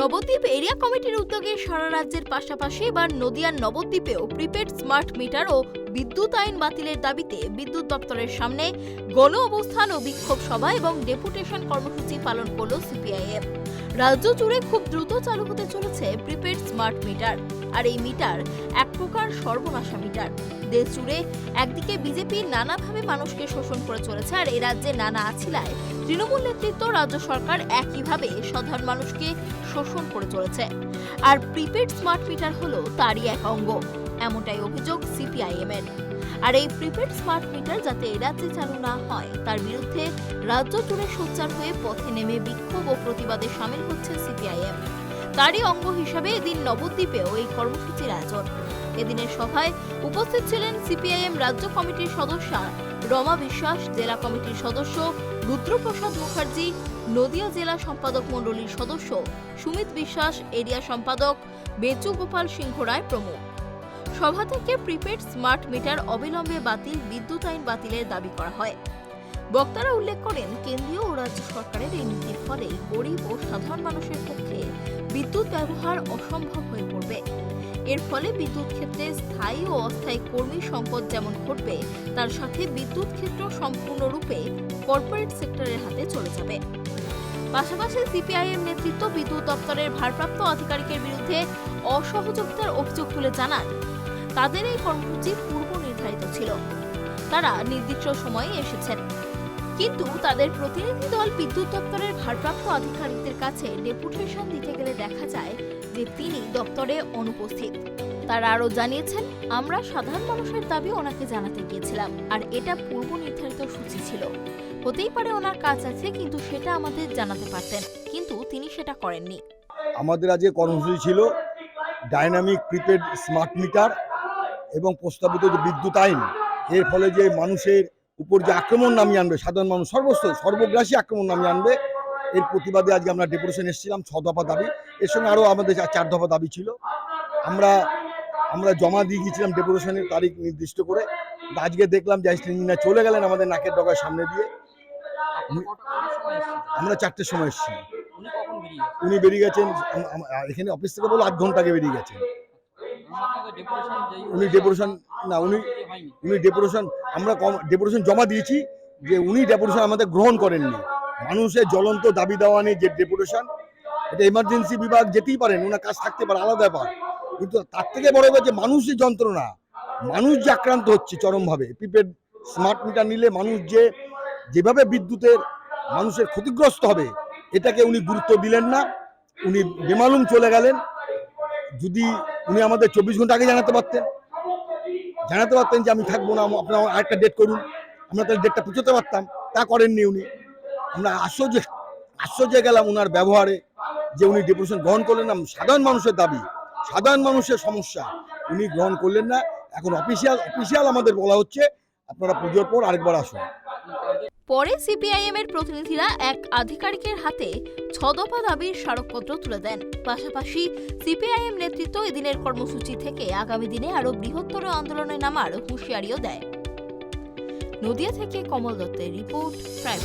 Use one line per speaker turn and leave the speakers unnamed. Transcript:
Nabadwip area কমিটির উদ্যোগে সারা রাজ্যের পাশাপাশি এবার নদিয়ার নবদ্বীপেও প্রিপেড স্মার্ট মিটার ও বিদ্যুৎ আইন বাতিলের দাবিতে বিদ্যুৎ দপ্তরের সামনে গণ অবস্থান ও বিক্ষোভ সভা এবং ডেপুটেশন কর্মসূচি পালন করল সিপিআইএম। রাজ্য জুড়ে খুব দ্রুত চালু হতে চলেছে প্রিপেড স্মার্ট মিটার। আর এই মিটার এক প্রকার সর্বনাশা মিটার। দেশ জুড়ে একদিকে বিজেপি নানাভাবে মানুষকে শোষণ করে চলেছে, আর এ রাজ্যে নানা আছিলায় তৃণমূল নেতৃত্ব রাজ্য সরকার একইভাবে সাধারণ মানুষকে শোষণ করে চলেছে। আর প্রিপেড স্মার্ট মিটার হলো তারই এক অঙ্গ, এমনটাই অভিযোগ সিপিআইএম এর। আর এই প্রিপেড স্মার্ট মিটার যাতে এ রাজ্যে চালু না হয় তার বিরুদ্ধে রাজ্য জুড়ে সোচ্চার হয়ে পথে নেমে বিক্ষোভ ও প্রতিবাদে সামিল হচ্ছে সিপিআইএম। তারই অঙ্গ হিসাবে এদিন নবদ্বীপেও এই কর্মসূচির আয়োজন। এদিনের সভায় উপস্থিত ছিলেন সিপিআইএম রাজ্য কমিটির সদস্যা রমা বিশ্বাস, জেলা কমিটির সদস্য রুদ্রপ্রসাদ মুখার্জি, নদিয়া জেলা সম্পাদক মণ্ডলীর সদস্য সুমিত বিশ্বাস, এরিয়া সম্পাদক বেচু গোপাল সিংহ রায় প্রমুখ। সভা থেকে প্রিপেড স্মার্ট মিটার অবিলম্বে বাতিল, বিদ্যুৎ আইন বাতিলের দাবি করা হয়। বক্তারা উল্লেখ করেন, কেন্দ্রীয় ও রাজ্য সরকারের এই নীতির ফলে গরিব ও সাধারণ মানুষের পক্ষে বিদ্যুৎ ব্যবহার অসম্ভব হয়ে পড়বে। এর ফলে বিদ্যুৎ ক্ষেত্রে স্থায়ী ও অস্থায়ী কর্মী সংকট যেমন ঘটবে, তার সাথে বিদ্যুৎ ক্ষেত্র সম্পূর্ণরূপে কর্পোরেট সেক্টরের হাতে চলে যাবে। পাশাপাশি সিপিআইএম নেতৃত্ব বিদ্যুৎ দপ্তরের ভারপ্রাপ্ত আধিকারিকের বিরুদ্ধে অসহযোগিতার অভিযোগ তুলে জানান, তাদের এই কর্মসূচি পূর্ব নির্ধারিত ছিল, তারা নির্দিষ্ট সময়ে এসেছেন, কিন্তু তাদের প্রতিনিধি দল বিদ্যুৎ দপ্তরের ভারপ্রাপ্ত আধিকারিকদের কাছে ডেপুটেশন দিতে গেলে দেখা যায় যে তিনি দপ্তরে অনুপস্থিত। তারা আরও জানিয়েছেন, আমরা সাধারণ মানুষের দাবি ওনাকে জানাতে গিয়েছিলাম, আর এটা পূর্ব নির্ধারিত সূচি ছিল। হতেই পারে ওনার কাজ আছে, কিন্তু সেটা আমাদের জানাতে পারতেন, কিন্তু তিনি সেটা করেননি।
আমাদের আজকে কর্মসূচি ছিল ডাইনামিক প্রিপেড স্মার্ট মিটার এবং প্রস্তাবিত যে বিদ্যুৎ আইন, এর ফলে যে মানুষের উপর যে আক্রমণ নামিয়ে আনবে, সাধারণ মানুষ সর্বগ্রাসী আক্রমণ নামিয়ে আনবে, এর প্রতিবাদে আজকে আমরা ডেপুটেশন এসেছিলাম। 6 দফা দাবি, এর সঙ্গে আরও আমাদের 4 দফা দাবি ছিল। আমরা জমা দিয়ে গিয়েছিলাম ডেপুটেশনের তারিখ নির্দিষ্ট করে। আজকে দেখলাম যে ইঞ্জিনিয়ার চলে গেলেন আমাদের নাকের ডগার সামনে দিয়ে। আমরা 4টের সময় এসেছি, উনি বেরিয়ে গেছেন এখানে অফিস থেকে, বলে 8 ঘন্টা আগে বেরিয়ে গেছেন। আমরা ডেপুটেশন জমা দিয়েছি যে উনি ডেপুটেশন আমাদের গ্রহণ করেননি। মানুষের জ্বলন্ত দাবি দেওয়া নেই যে ডেপুটেশন, এটা এমার্জেন্সি বিভাগ যেতেই পারেন, ওনার কাজ থাকতে পারে, আলাদা ব্যাপার, কিন্তু তার থেকে বড় ব্যাপার যে মানুষের যন্ত্রণা, মানুষ যে আক্রান্ত হচ্ছে চরমভাবে। প্রিপেড স্মার্ট মিটার নিলে মানুষ যেভাবে বিদ্যুতের মানুষের ক্ষতিগ্রস্ত হবে, এটাকে উনি গুরুত্ব দিলেন না, উনি বেমালুম চলে গেলেন। যদি উনি আমাদের 24 ঘন্টা আগে জানাতে পারতেন যে আমি থাকবো না, আপনার আরেকটা ডেট করুন, আমরা তাহলে ডেটটা পৌঁছতে পারতাম, তা করেননি উনি। আমরা আশ্চর্য গেলাম ওনার ব্যবহারে, যে উনি ডেপুটেশন গ্রহণ করলেন না। সাধারণ মানুষের দাবি, সাধারণ মানুষের সমস্যা উনি গ্রহণ করলেন না। এখন অফিসিয়াল আমাদের বলা হচ্ছে আপনারা পুজোর পর আরেকবার আসুন।
পরে সিপিআইএম এর প্রতিনিধিরা এক আধিকারিকের হাতে 6 দফা দাবির স্মারকপত্র তুলে দেন। পাশাপাশি সিপিআইএম নেতৃত্ব এদিনের কর্মসূচি থেকে আগামী দিনে আরো বৃহত্তর আন্দোলনে নামার হুঁশিয়ারিও দেয়। নদিয়া থেকে কমল দত্তের রিপোর্ট, প্রাইম।